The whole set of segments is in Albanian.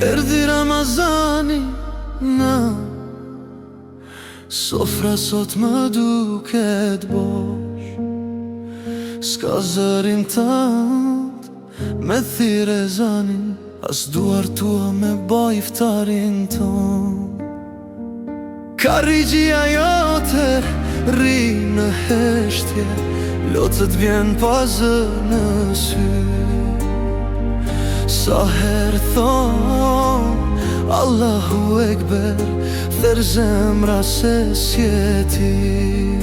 Erdi Ramazani na sofra sot më duket bosh, s'ka zërin tant me thirë zanin, as duar tua me boj iftarin ton. Karrigjia jote rri në heshtje, lotët vjen pa zë në sy. Sa her thon Allahu Ekber, ther zemra se s'jeti.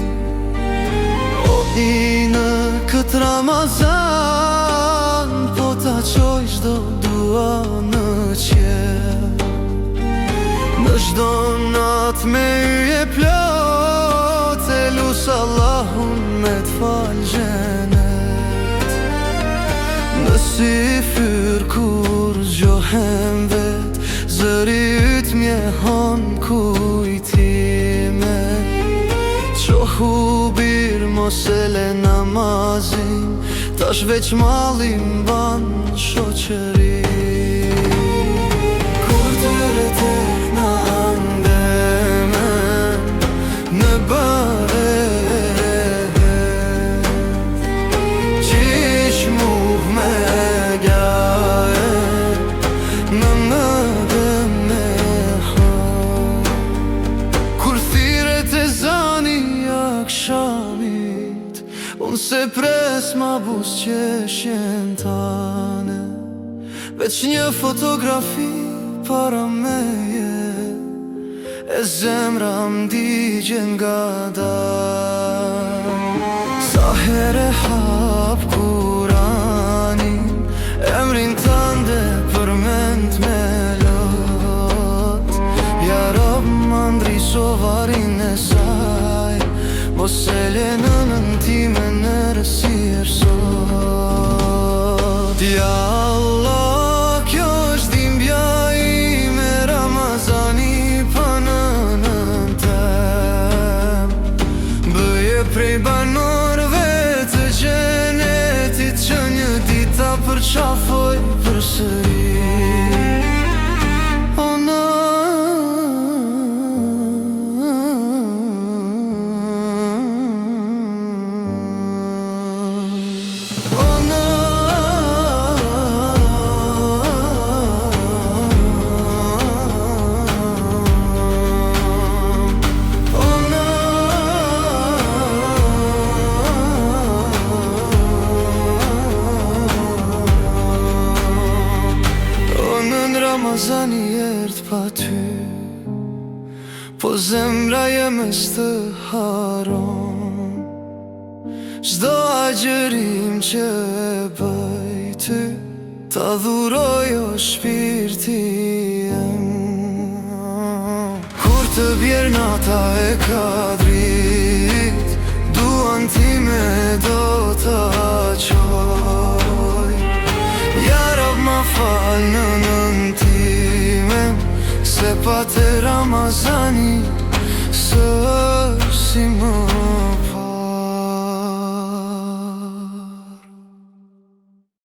O i në këtë Ramazan, po ta qoj shdo dua në qel. Në shdo nat me yje plot, e lus Allahun me t'fal gjenet. Në si fyr kur gjohem vet, zëri yt mjehon kujtime. Qohu bir mos e le namazin, tash veç malin ban shoqëri. Kur tyre tek na andemen në baret, qish muh me gajet në mëdëm me hon. Kur thiret e zani akşamit, unë se pres ma busqeshjen tane, veç një fotografi para meje, e zemra m'digjen nga dal. Sa here hap Kuranin, emrin tënde përmend me lot. Ja rob mandri sovarin e saj, mos e le nënën time në rësir sot. Ja Allah, kjo është dhimbja ime, Ramazani pa nënën tem. Bëje prej banorëve të gjenetit, që një dita përqafoj përsëri. O na Ramazani erdh pa ty, po zemra jeme s'të haron. Çdo agjerim që e bëj ty, ta dhuroj o shpirti jem. Kur të bjer nata e kadrit, duan time do ta qoj. Ja Rab ma fal nënën time, se pa te Ramazani së